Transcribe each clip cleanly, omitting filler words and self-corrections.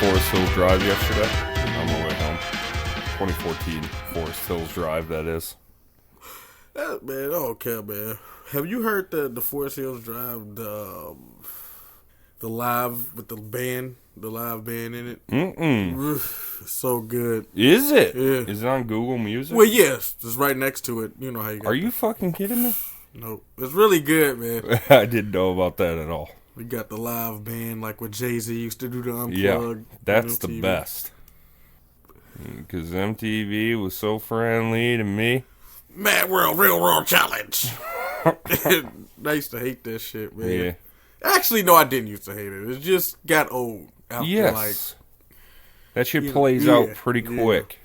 Forest Hills Drive yesterday on my way home. 2014 Forest Hills Drive, that is. Man, I don't care, man. Have you heard the Forest Hills Drive, the live with the live band in it? So good. Is it? Yeah. Is it on Google Music? Well, yes, it's right next to it. You know how you got. Are you fucking kidding me? No, it's really good, man. I didn't know about that at all. We got the live band like what Jay-Z used to do to Unplug. Yeah, that's the best. Because MTV was so friendly to me. Mad World, Real World Challenge. I used to hate that shit, man. Yeah. Actually, no, I didn't used to hate it. It just got old. After, that shit plays out pretty quick.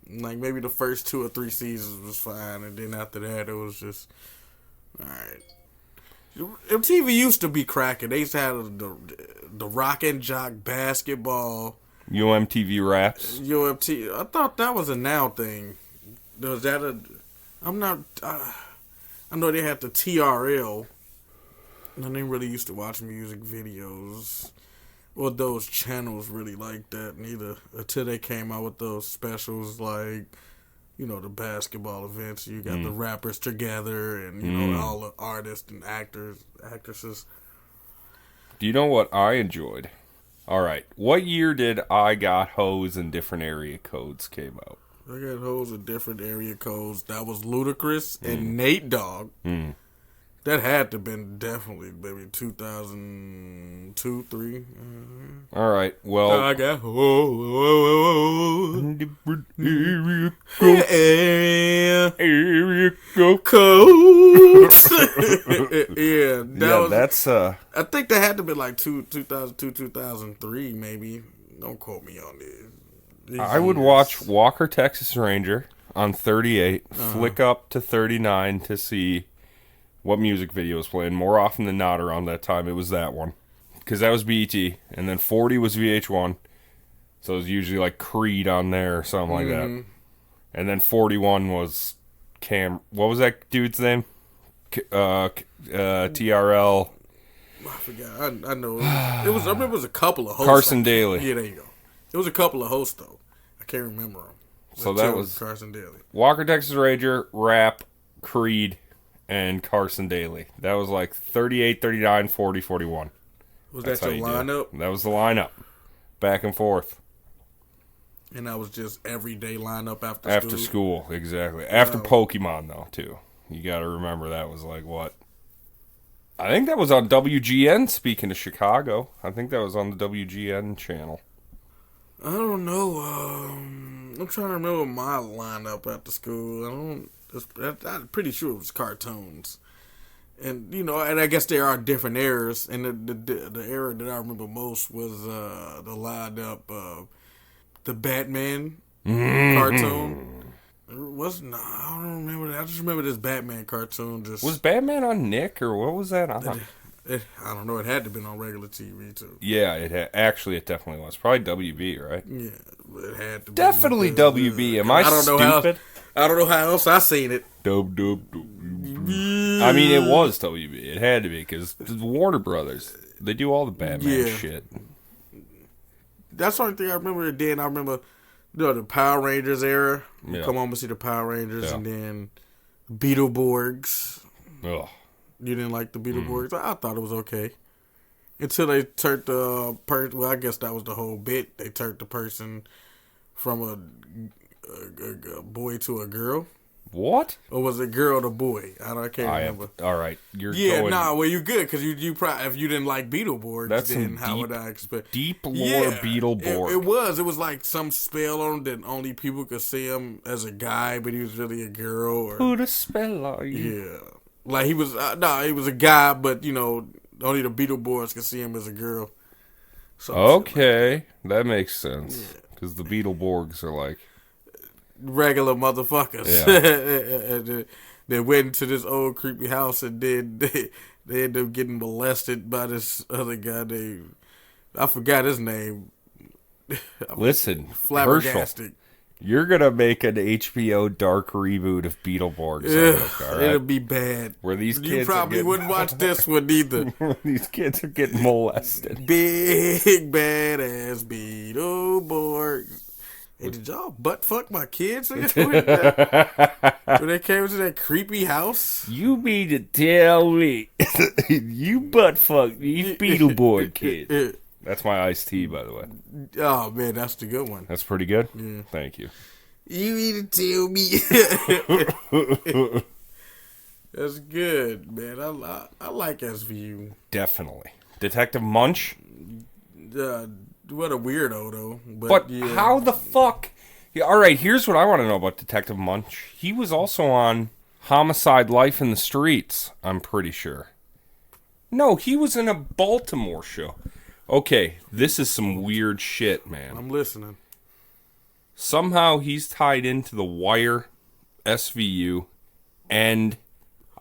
Like maybe the first 2 or 3 seasons was fine, and then after that it was just alright. MTV used to be cracking. They used to have the Rock and Jock basketball. UMTV Raps. UMT. I thought that was a now thing. Was that a? I'm not. I know they had the TRL. And I didn't really used to watch music videos or those channels really like that neither until they came out with those specials like, you know, the basketball events. You got the rappers together and, you know, all the artists and actresses. Do you know what I enjoyed? All right. What year did I Got Hoes in Different Area Codes came out? I Got Hoes in Different Area Codes. That was Ludacris and Nate Dogg. That had to have been definitely maybe 2002, 3. All right. Well, I got hoes. Area Codes. Yeah, that's I think that had to be like 2002, 2003, maybe. Don't quote me on this. I would watch Walker, Texas Ranger on 38, flick up to 39 to see what music video was playing. More often than not around that time, it was that one. Because that was BET. And then 40 was VH1. So it was usually like Creed on there or something like that. And then 41 was what was that dude's name? TRL. I forgot. I know. I remember it was a couple of hosts. Carson Daly. Yeah, there you go. It was a couple of hosts, though. I can't remember them. So that was Carson Daly. Walker, Texas Ranger, Rap, Creed, and Carson Daly. That was like 38, 39, 40, 41. Was that your lineup? That was the lineup. Back and forth. And that was just everyday lineup after school? After school, exactly. After Pokemon, though, too. You got to remember that was like what? I think that was on WGN, speaking of Chicago. I think that was on the WGN channel. I don't know. I'm trying to remember my lineup after school. I'm pretty sure it was cartoons. And, you know, and I guess there are different eras. And the era that I remember most was the lineup of the Batman cartoon. I don't remember that. I just remember this Batman cartoon. Was Batman on Nick, or what was that on? I don't know. It had to have been on regular TV, too. Yeah, it definitely was. Probably WB, right? Yeah, it had to be. Definitely WB. Am I stupid? I don't know how else I seen it. Dub. I mean, it was WB. It had to be, because the Warner Brothers, they do all the Batman shit. That's the only thing I remember. And then I remember the Power Rangers era. Yeah. Come on to see the Power Rangers. And then Beetleborgs. Ugh. You didn't like the Beetleborgs? I thought it was okay. Until they turned the person. Well, I guess that was the whole bit. They turned the person from a boy to a girl. What? Or was it girl to boy? I can't remember. All right. You're good, because you probably, if you didn't like Beetleborgs, then how would I expect? Deep lore Beetleborg. It was like some spell on him that only people could see him as a guy, but he was really a girl. Put a spell on you. Yeah. Like he was, he was a guy, but you know, only the Beetleborgs could see him as a girl. Okay, that makes sense. Because the Beetleborgs are like regular motherfuckers. Yeah. They went into this old creepy house and then they ended up getting molested by this other guy named, I forgot his name. Listen, Flabbergasted. You're going to make an HBO dark reboot of Beetleborgs. All right? It'll be bad. Where these kids You probably wouldn't watch this one either. These kids are getting molested. Big badass Beetleborgs. Hey, did y'all butt fuck my kids when they came into that creepy house? You mean to tell me you butt fucked these Beetleborg kids? That's my iced tea, by the way. Oh, man, that's the good one. That's pretty good? Yeah. Thank you. You mean to tell me? That's good, man. I like SVU. Definitely. Detective Munch? What a weirdo, though. But yeah. how the fuck... Yeah, all right, here's what I want to know about Detective Munch. He was also on Homicide: Life in the Streets, I'm pretty sure. No, he was in a Baltimore show. Okay, this is some weird shit, man. I'm listening. Somehow he's tied into The Wire, SVU, and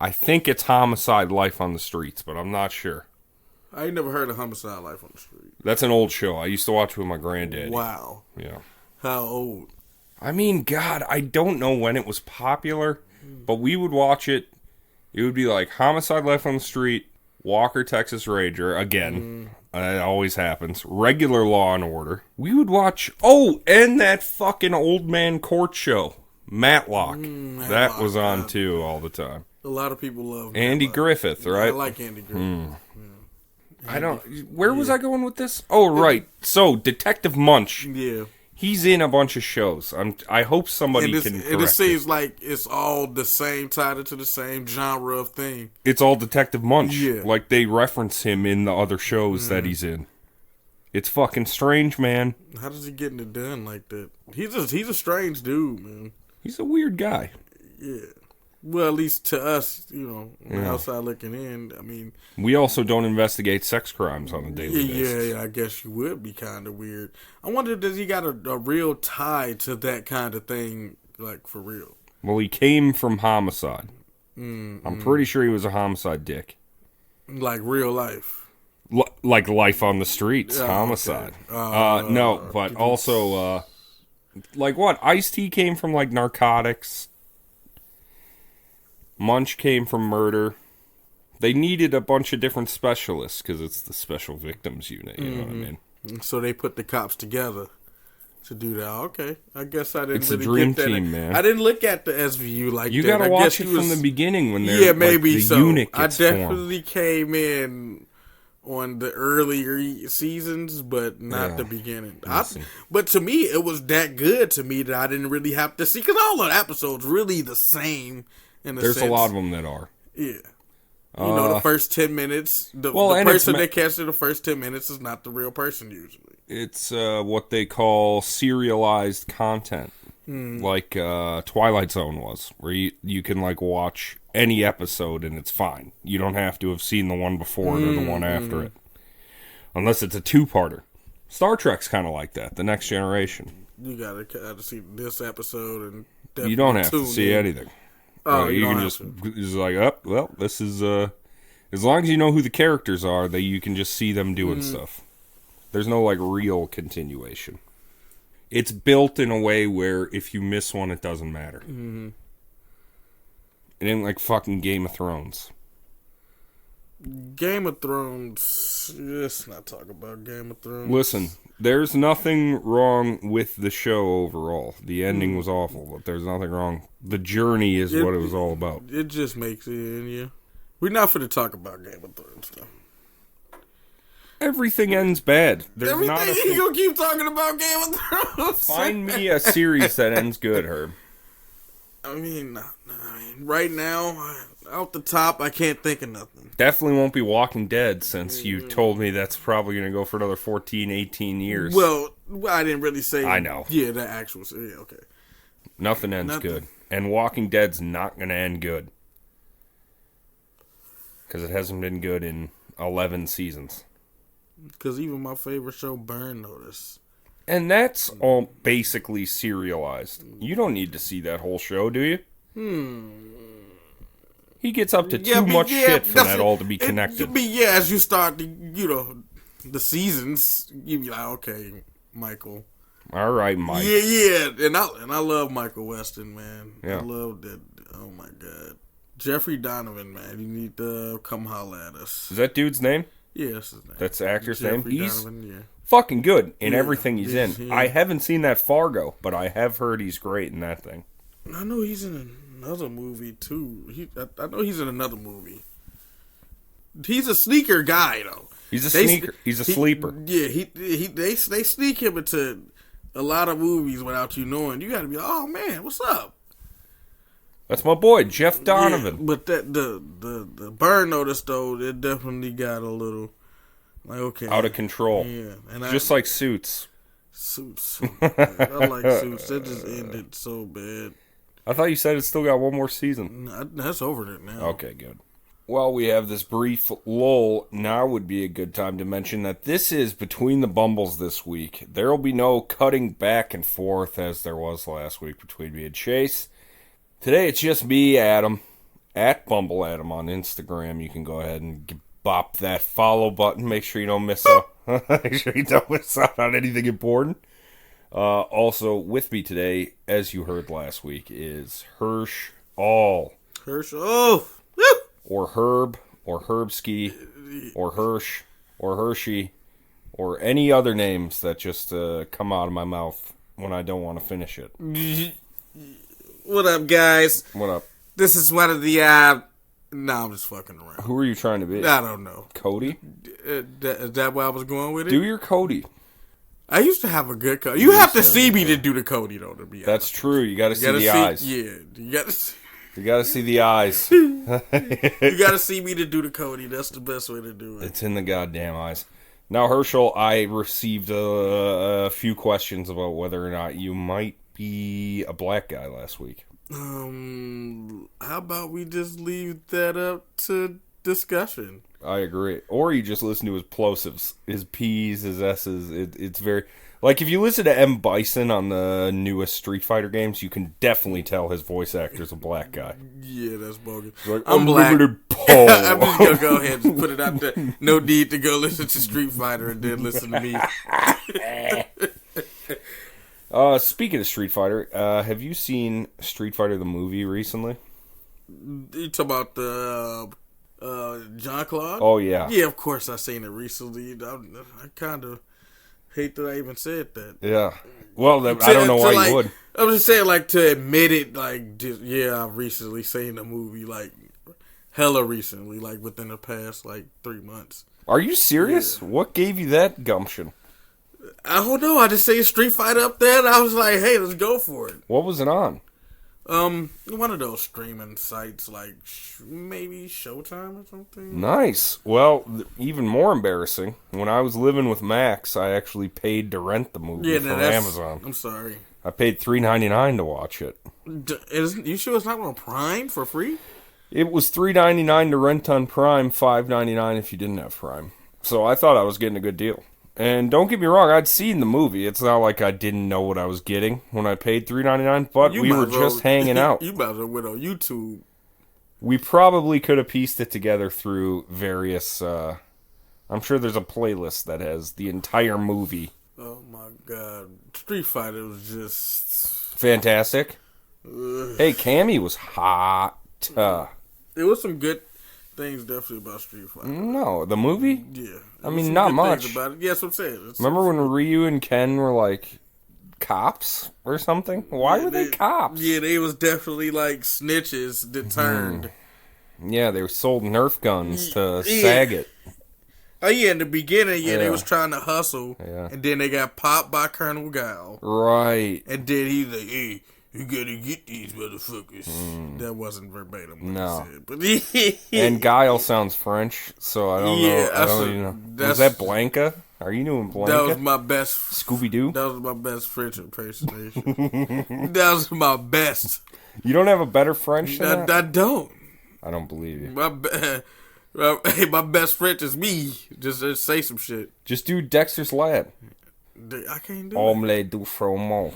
I think it's Homicide: Life on the Streets, but I'm not sure. I ain't never heard of Homicide: Life on the Street. That's an old show. I used to watch with my granddaddy. Wow. Yeah. How old? I mean, God, I don't know when it was popular, but we would watch it. It would be like Homicide: Life on the Street, Walker, Texas Ranger, again. It always happens. Regular Law and Order. We would watch... Oh, and that fucking old man court show. Matlock. That was on, too, all the time. A lot of people love Andy Matlock. Griffith, right? I like Andy Griffith. I don't... Where was I going with this? Oh, right. So, Detective Munch. Yeah. He's in a bunch of shows. I hope somebody can correct And it seems like it's all the same, tied into the same genre of thing. It's all Detective Munch. Yeah. Like, they reference him in the other shows that he's in. It's fucking strange, man. How does he get it done like that? He's a strange dude, man. He's a weird guy. Yeah. Well, at least to us, on the outside looking in, I mean... We also don't investigate sex crimes on a daily basis. Yeah, I guess you would be kind of weird. I wonder, does he got a real tie to that kind of thing, like, for real? Well, he came from Homicide. I'm pretty sure he was a Homicide dick. Like real life? Like Life on the Streets, Homicide. Okay. No, but also, like what? Ice-T came from, like, narcotics. Munch came from murder. They needed a bunch of different specialists because it's the Special Victims Unit, you know what I mean? So they put the cops together to do that. Okay. I guess I didn't It's really a dream get that. team, man. I didn't look at the SVU like You that. gotta watch it from the beginning when they're, maybe like, the so. unit I gets formed. definitely came in on the earlier seasons, but not the beginning. But to me, it was that good to me that I didn't really have to see, because all the episodes really the same. There's a lot of them that are. Yeah. The first 10 minutes, the person they catch in the first 10 minutes is not the real person usually. It's what they call serialized content. Like Twilight Zone was, where you can, like, watch any episode and it's fine. You don't have to have seen the one before it or the one after it. Unless it's a two-parter. Star Trek's kind of like that, The Next Generation. You gotta see this episode and you don't have to see anything. Oh, you can just like, well, this is as long as you know who the characters are, that you can just see them doing stuff. There's no, like, real continuation. It's built in a way where if you miss one, it doesn't matter. It ain't like fucking Game of Thrones. Game of Thrones. Let's not talk about Game of Thrones. Listen, there's nothing wrong with the show overall. The ending was awful, but there's nothing wrong. The journey is what it was all about. It just makes it in you. We're not finna talk about Game of Thrones, though. Everything ends bad. There's Everything you gonna keep talking about Game of Thrones? Find me a series that ends good, Herb. I mean, right now, out the top, I can't think of nothing. Definitely won't be Walking Dead, since you told me that's probably going to go for another 14, 18 years. Well, I didn't really say... I know. Yeah, the actual... Yeah, okay. Nothing ends good. And Walking Dead's not going to end good. Because it hasn't been good in 11 seasons. Because even my favorite show, Burn Notice. And that's all basically serialized. You don't need to see that whole show, do you? He gets up to too much shit for that all to be connected. As you start the seasons, you be like, okay, Michael, All right, Mike. Yeah. And I love Michael Weston, man. Yeah. I love that. Oh my God. Jeffrey Donovan, man. You need to come holla at us. Is that dude's name? Yeah, that's his name. That's the actor's name? Jeffrey He's Donovan, yeah. fucking good in everything he's in. Yeah. I haven't seen that Fargo, but I have heard he's great in that thing. I know he's in another movie, too. I know he's in another movie. He's a sneaker guy, though. He's a sneaker. He's a sleeper. Yeah, they sneak him into a lot of movies without you knowing. You got to be like, oh, man, what's up? That's my boy, Jeff Donovan. Yeah, but the burn notice, though, it definitely got a little, like, okay. Out of control. Yeah. And just like Suits. Suits. I like Suits. That just ended so bad. I thought you said it's still got one more season. That's over there now. Okay, good. Well, we have this brief lull. Now would be a good time to mention that this is Between the Bumbles this week. There will be no cutting back and forth as there was last week between me and Chase. Today it's just me, Adam, at Bumble Adam on Instagram. You can go ahead and bop that follow button. Make sure you don't miss out. Make sure you don't miss out on anything important. Also with me today, as you heard last week, is Herschel. Herschel. Or Herb, or Herbski, or Hirsch, or Hershey, or any other names that just come out of my mouth when I don't want to finish it. What up, guys? What up? This is one of the, no, I'm just fucking around. Who are you trying to be? I don't know. Cody? Is that where I was going with it? Do your Cody. I used to have a good Cody. You have to see me to do the Cody, though, to be honest. That's true. You got to see the eyes. Yeah, you got to see. You got to see the eyes. You got to see me to do the Cody. That's the best way to do it. It's in the goddamn eyes. Now, Herschel, I received a few questions about whether or not you might be a black guy last week. How about we just leave that up to discussion? I agree. Or you just listen to his plosives, his P's, his S's. It's very... Like, if you listen to M. Bison on the newest Street Fighter games, you can definitely tell his voice actor's a black guy. Yeah, that's bogus. Like, I'm black. Paul. I'm just going to go ahead and put it out there. No need to go listen to Street Fighter and then listen to me. Speaking of Street Fighter, have you seen Street Fighter the movie recently? You talk about the John Claude? Oh, yeah. Yeah, of course I seen it recently. I kind of hate that I even said that. Yeah. Well, I don't know why you would. I'm just saying, like, to admit it, like, just, yeah, I've recently seen the movie, like, hella recently, like, within the past, like, 3 months. Are you serious? Yeah. What gave you that gumption? I don't know. I just seen Street Fighter up there, and I was like, hey, let's go for it. What was it on? One of those streaming sites, like maybe Showtime or something. Nice. Well, even more embarrassing. When I was living with Max, I actually paid to rent the movie from Amazon. I'm sorry. I paid $3.99 to watch it. You sure it's not on Prime for free? It was $3.99 to rent on Prime, $5.99 if you didn't have Prime. So I thought I was getting a good deal. And don't get me wrong, I'd seen the movie. It's not like I didn't know what I was getting when I paid $3.99, but we were just hanging out. You might as well went on YouTube. We probably could have pieced it together through various... I'm sure there's a playlist that has the entire movie. Oh my god. Street Fighter was just... fantastic. Hey, Cammy was hot. There was some good things definitely about Street Fighter. No, the movie? Yeah. I mean, not much. About it. Yeah, that's what I'm saying. Remember when Ryu and Ken were like cops or something? Why were they cops? Yeah, they was definitely like snitches that turned. Yeah, they sold Nerf guns to Saget. Oh yeah, in the beginning, they was trying to hustle, and then they got popped by Colonel Guile. Right. And then he's like, hey, you gotta get these motherfuckers. That wasn't verbatim what he said. But and Guile sounds French, so I don't know. I don't even know. Was that Blanca? Are you doing Blanca? That was my best. Scooby-Doo? That was my best French impersonation. That was my best. You don't have a better French than that? I don't. I don't believe you. My best French is me. Just say some shit. Just do Dexter's Lab. I can't do Omelette du fromage.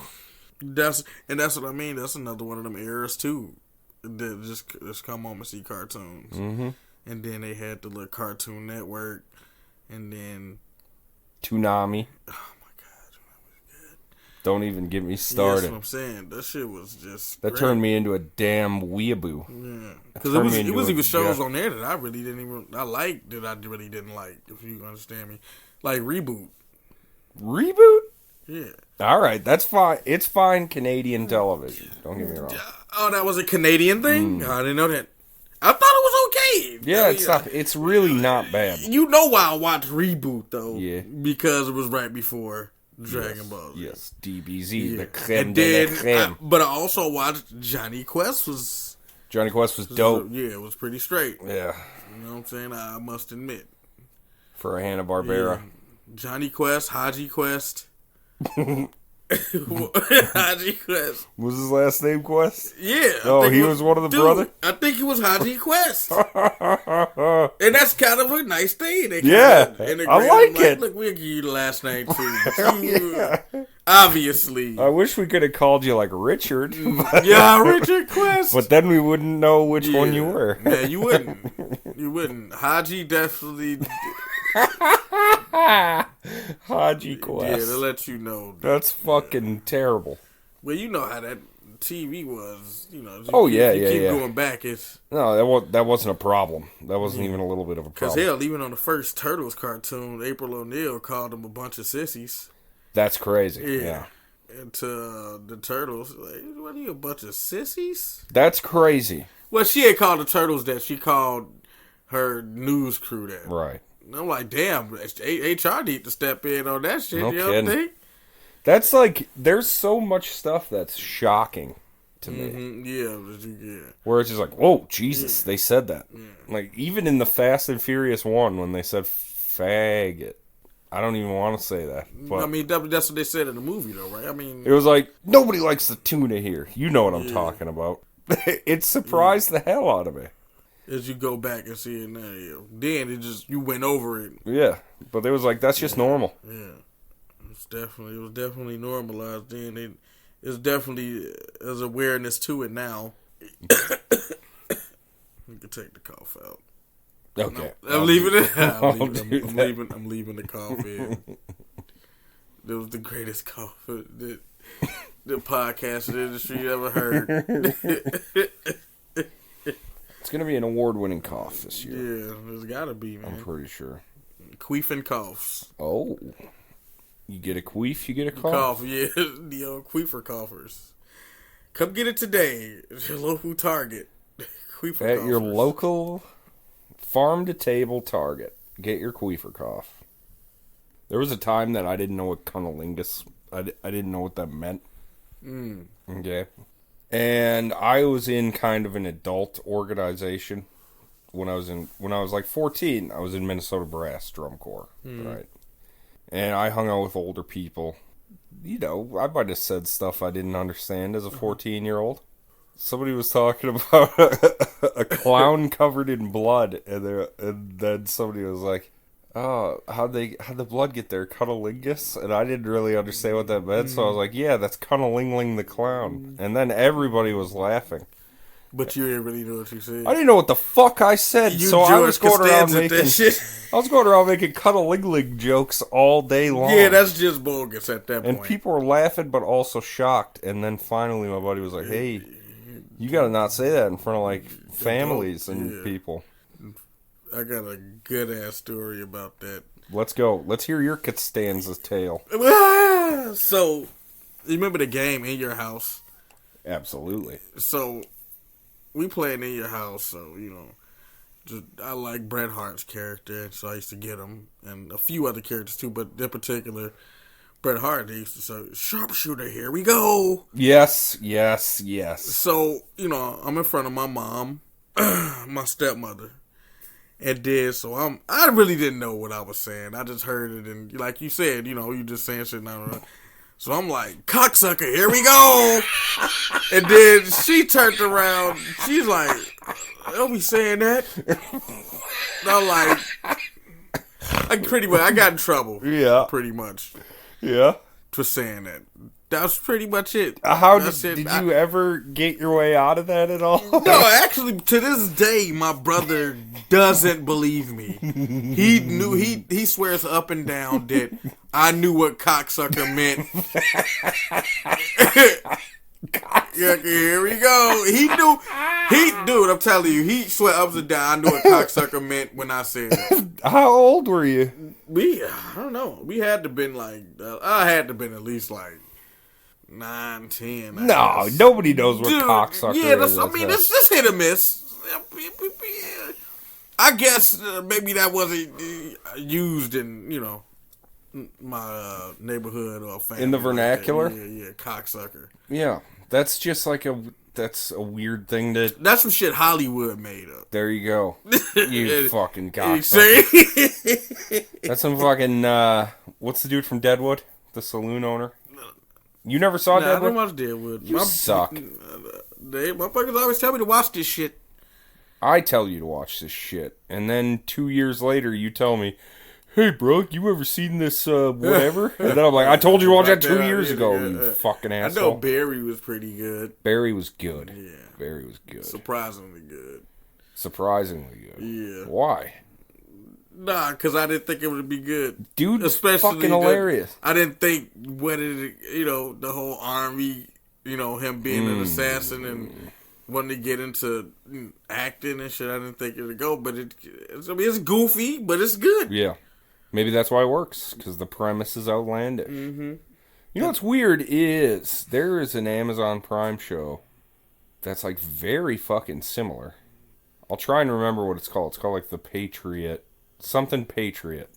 That's what I mean. That's another one of them eras too. That just come home and see cartoons. Mm-hmm. And then they had the little Cartoon Network, and then Toonami. Oh my god, that was good. Don't even get me That's started. what I'm saying. That shit was just That great. turned me into a damn weeaboo. Yeah, because it was even shows on there that I really didn't even liked that I really didn't like. If you understand me, like Reboot. Reboot? Yeah. All right, that's fine. It's fine Canadian television. Don't get me wrong. Oh, that was a Canadian thing? I didn't know that. I thought it was okay. Yeah, it's not. It's really not bad. You know why I watched Reboot, though? Yeah. Because it was right before Dragon Ball Z. Yes, DBZ, Yeah. the creme And de then, la creme. but I also watched Johnny Quest was... Johnny Quest was dope. Yeah, it was pretty straight. Yeah. You know what I'm saying? I must admit. For a Hanna-Barbera. Yeah. Johnny Quest, Haji Quest. Haji Quest. Was his last name Quest? Yeah. Oh, he was one of the brothers? I think he was Haji Quest. And that's kind of a nice thing. They Yeah, kinda I like it. Look, we'll give you the last name too. Yeah. Obviously. I wish we could have called you like Richard. Yeah, Richard Quest. But then we wouldn't know which one you were. Yeah, you wouldn't. You wouldn't. Haji definitely... Haji Quest. Yeah, to let you know. That's fucking terrible. Well, you know how that TV was. You know. Oh, you yeah, keep yeah. going back. It's No, that wasn't a problem. That wasn't even a little bit of a because problem. hell, even on the first Turtles cartoon, April O'Neil called them a bunch of sissies. That's crazy. Yeah. And to the Turtles, like, what are you, a bunch of sissies? That's crazy. Well, she ain't called the Turtles that. She called her news crew that. Right. And I'm like, damn, HR need to step in on that shit. No you know kidding. what I think? That's like, there's so much stuff that's shocking to me. Yeah. Where it's just like, whoa, Jesus, they said that. Like, even in the Fast and Furious 1, when they said faggot, I don't even want to say that. But I mean, that's what they said in the movie, though, right? I mean, it was like, nobody likes the tuna here. You know what I'm talking about. It surprised the hell out of me. as you go back and see it now, then it just, you went over it. Yeah, but it was like, that's just normal. Yeah, it was definitely normalized then. It's definitely, there's awareness to it now. You can take the cough out. Okay. No, I'm leaving it. I'm leaving the cough in. It was the greatest cough that the podcast industry ever heard. It's going to be an award-winning cough this year. Yeah, there's got to be, man. I'm pretty sure. Queefing coughs. Oh. You get a queef, you get a cough? Cough, yeah. The old queefer coughers. Come get it today at your local Target. Queefer At coughers. your local farm-to-table Target. Get your queefer cough. There was a time that I didn't know what cunnilingus... I didn't know what that meant. Okay. And I was in kind of an adult organization when I was like 14. I was in Minnesota Brass Drum Corps, right? And I hung out with older people. You know, I might have said stuff I didn't understand as a 14-year-old. Somebody was talking about a clown covered in blood, and then somebody was like, "Oh, how'd the blood get there? Cunnilingus?" And I didn't really understand what that meant, so I was like, "Yeah, that's Cunnilingling the clown." And then everybody was laughing. But you didn't really know what you said. I didn't know what the fuck I said, so I was going around making Cunnilingling jokes all day long. Yeah, that's just bogus at that point. And people were laughing, but also shocked. And then finally, my buddy was like, "Hey, you gotta not say that in front of like families and people." I got a good ass story about that. Let's go. Let's hear your Costanza's tale. So, you remember the game In Your House? Absolutely. So, we playing In Your House, so, you know, I like Bret Hart's character, so I used to get him, and a few other characters too, but in particular, Bret Hart, they used to say, "Sharpshooter, here we go." Yes. So, you know, I'm in front of my mom, my stepmother. And then, so I really didn't know what I was saying. I just heard it, and like you said, you know, you just saying shit now. So I'm like, "Cocksucker, here we go." And then she turned around. She's like, "Don't be saying that." And I'm like, I got in trouble. Yeah. Pretty much. Yeah. For saying that. That's pretty much it. Did you ever get your way out of that at all? No, actually, to this day, my brother doesn't believe me. He swears up and down that I knew what cocksucker meant. Yeah, here we go. Dude, I'm telling you, he swear up and down I knew what cocksucker meant when I said it. How old were you? I don't know. We had to been like, I had to been at least like 9, 10. No, nobody knows what cocksucker is. I mean, it's hit or miss. I guess maybe that wasn't used in, my neighborhood or family. In the vernacular? Yeah, cocksucker. Yeah, that's just like that's a weird thing to... That's some shit Hollywood made up. There you go. You fucking cocksucker. That's some fucking, what's the dude from Deadwood? The saloon owner? You never saw Deadwood? I didn't watch Deadwood. You suck. My fuckers always tell me to watch this shit. I tell you to watch this shit. And then 2 years later, you tell me, hey, bro, you ever seen this whatever? And then I'm like, I told you to watch that 2 years ago, you fucking asshole. I know Barry was pretty good. Barry was good. Yeah. Barry was good. Surprisingly good. Surprisingly good. Yeah. Why? Nah, because I didn't think it would be good. Dude, especially fucking hilarious. I didn't think the whole army, him being an assassin and wanting to get into acting and shit. I didn't think it would go, but it's goofy, but it's good. Yeah. Maybe that's why it works, because the premise is outlandish. Mm-hmm. You know what's weird is there is an Amazon Prime show that's like very fucking similar. I'll try and remember what it's called. It's called like The Patriot. Something Patriot.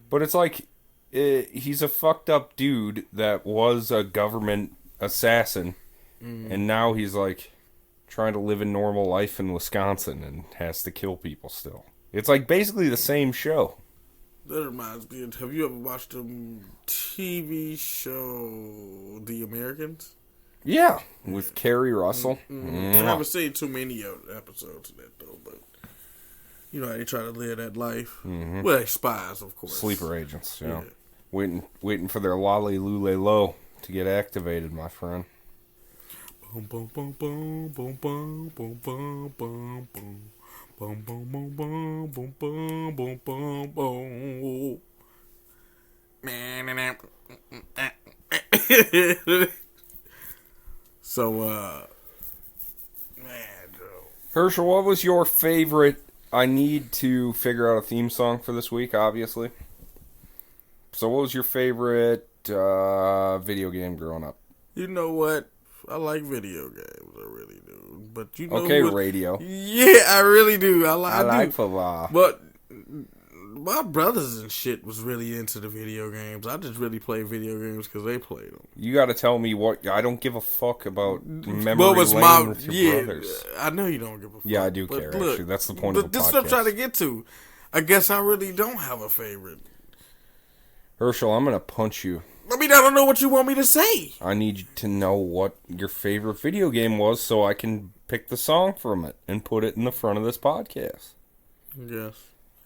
But it's like, he's a fucked up dude that was a government assassin, and now he's like trying to live a normal life in Wisconsin and has to kill people still. It's like basically the same show. That reminds me, have you ever watched the TV show The Americans? Yeah, with Kerry Russell. I haven't seen too many episodes of that though, but you know how they try to live that life. Mm-hmm. Well, they spies, of course. Sleeper agents, yeah. Waiting for their lolly lule low to get activated, my friend. Boom, boom, boom, boom, boom, boom, boom, boom, boom, boom. Boom, boom, boom, boom, boom, boom, boom, boom, boom. So, man, Joe. Herschel, what was your favorite? I need to figure out a theme song for this week, obviously. So what was your favorite video game growing up? You know what? I like video games. I really do. But you know okay, radio. Yeah, I really do. I like football. But my brothers and shit was really into the video games. I just really play video games because they played them. You got to tell me what. I don't give a fuck about memory lane with your brothers. I know you don't give a fuck. Yeah, I do care. Look, actually, that's the point of the podcast. This is what I'm trying to get to. I guess I really don't have a favorite. Herschel, I'm gonna punch you. I mean, I don't know what you want me to say. I need you to know what your favorite video game was so I can pick the song from it and put it in the front of this podcast. Yes,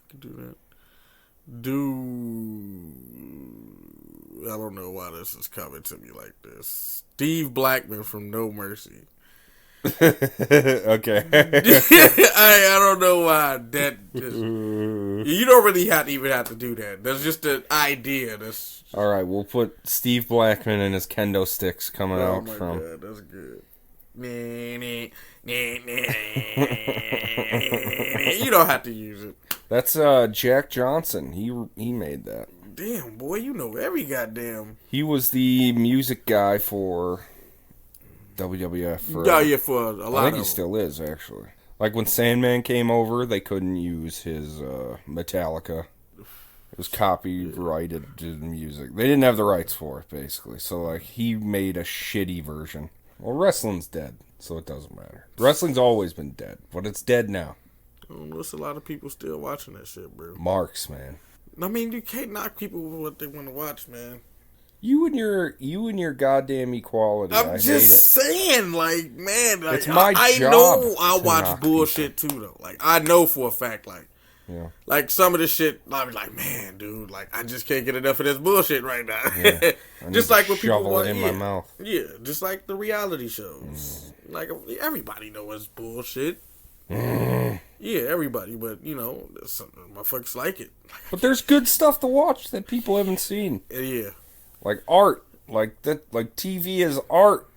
I can do that. I don't know why this is coming to me like this. Steve Blackman from No Mercy. Okay. I don't know why that just, you don't really even have to do that. That's just an idea. That's all right. We'll put Steve Blackman and his kendo sticks coming out from. Oh my god, that's good. You don't have to use it. That's Jack Johnson. He made that. Damn, boy, you know every goddamn. He was the music guy for WWF. Yeah, for a lot. I think he still is, actually. Like when Sandman came over, they couldn't use his Metallica. It was copyrighted to the music. They didn't have the rights for it, basically. So like he made a shitty version. Well, wrestling's dead, so it doesn't matter. Wrestling's always been dead, but it's dead now. There's a lot of people still watching that shit, bro. Marks, man. I mean, you can't knock people with what they want to watch, man. You and your goddamn equality. I'm just saying, like, man, like, it's my job. I know I watch bullshit too, though. Like, I know for a fact, like, Yeah. Like, some of this shit, I'll be like, man, dude, like, I just can't get enough of this bullshit right now. Yeah. Just like what people shovel want. it in my mouth. Yeah, just like the reality shows. Like, everybody knows it's bullshit. Yeah, everybody, but, you know, some motherfuckers like it. But there's good stuff to watch that people haven't seen. Yeah. Like art. Like TV is art.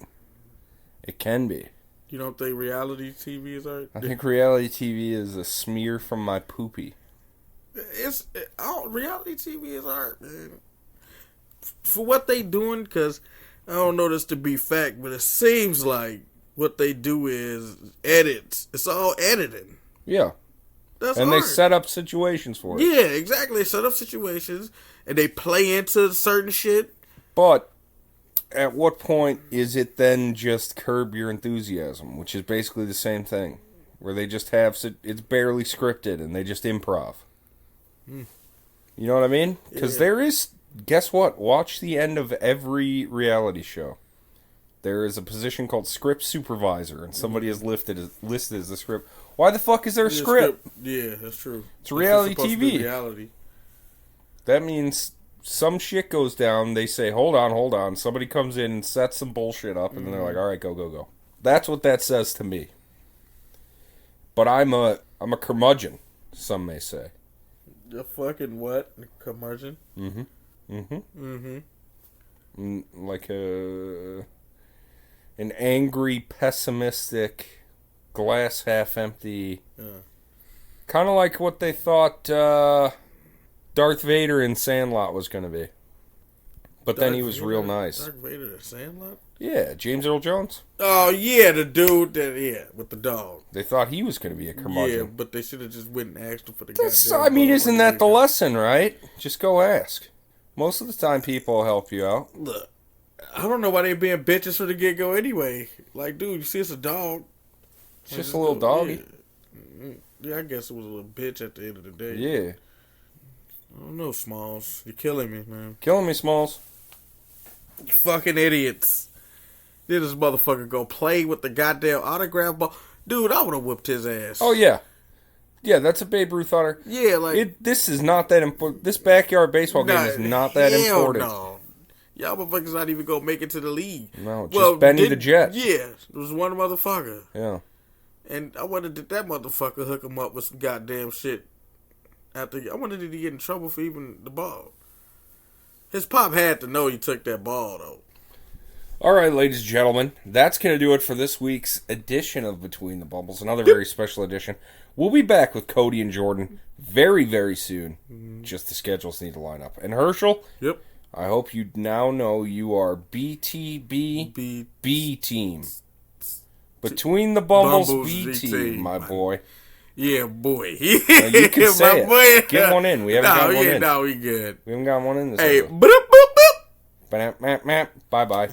It can be. You don't think reality TV is art? I think reality TV is a smear from my poopy. Reality TV is art, man. For what they doing, because I don't know this to be fact, but it seems like what they do is edits. It's all editing. Yeah. That's and art. They set up situations for it. Yeah, exactly. They set up situations and they play into certain shit. But at what point is it then just Curb Your Enthusiasm, which is basically the same thing, where they just have it's barely scripted and they just improv. You know what I mean? Because there is, guess what? Watch the end of every reality show. There is a position called script supervisor, and somebody is listed as the script. Why the fuck is there a script? Yeah, that's true. It's reality TV. Reality. That means some shit goes down. They say, hold on. Somebody comes in and sets some bullshit up, and then they're like, all right, go. That's what that says to me. But I'm a curmudgeon, some may say. A fucking what? Curmudgeon? Like an angry, pessimistic, glass half empty. Kind of like what they thought Darth Vader in Sandlot was going to be. But then he was real nice. Darth Vader in Sandlot? Yeah, James Earl Jones. Oh, yeah, the dude with the dog. They thought he was going to be a curmudgeon. Yeah, but they should have just went and asked him for the isn't that the lesson, right? Just go ask. Most of the time, people will help you out. Look, I don't know why they being bitches for the get-go anyway. Like, dude, you see it's a dog. It's just a little doggy. Yeah, I guess it was a little bitch at the end of the day. Yeah. I don't know, Smalls. You're killing me, man. Killing me, Smalls. You fucking idiots. Did this motherfucker go play with the goddamn autograph ball? Dude, I would have whooped his ass. Oh, yeah. Yeah, that's a Babe Ruth honor. Yeah, like... This is not that important. This backyard baseball game is not that important. No. Y'all motherfuckers not even gonna make it to the league. No, just Benny the Jet. Yeah, it was one motherfucker. Yeah. And I wondered, did that motherfucker hook him up with some goddamn shit? I wondered, did he get in trouble for even the ball? His pop had to know he took that ball, though. All right, ladies and gentlemen, that's going to do it for this week's edition of Between the Bumbles, another very special edition. We'll be back with Cody and Jordan very, very soon. Just the schedules need to line up. And Herschel, yep. I hope you now know you are BTB B team. Between the Bumbles B team, my boy. Yeah, boy. You can say it. Boy. Get one in. We haven't got one in. No, we good. We haven't got one in this Hey, episode. boop, boop, boop. Bye-bye.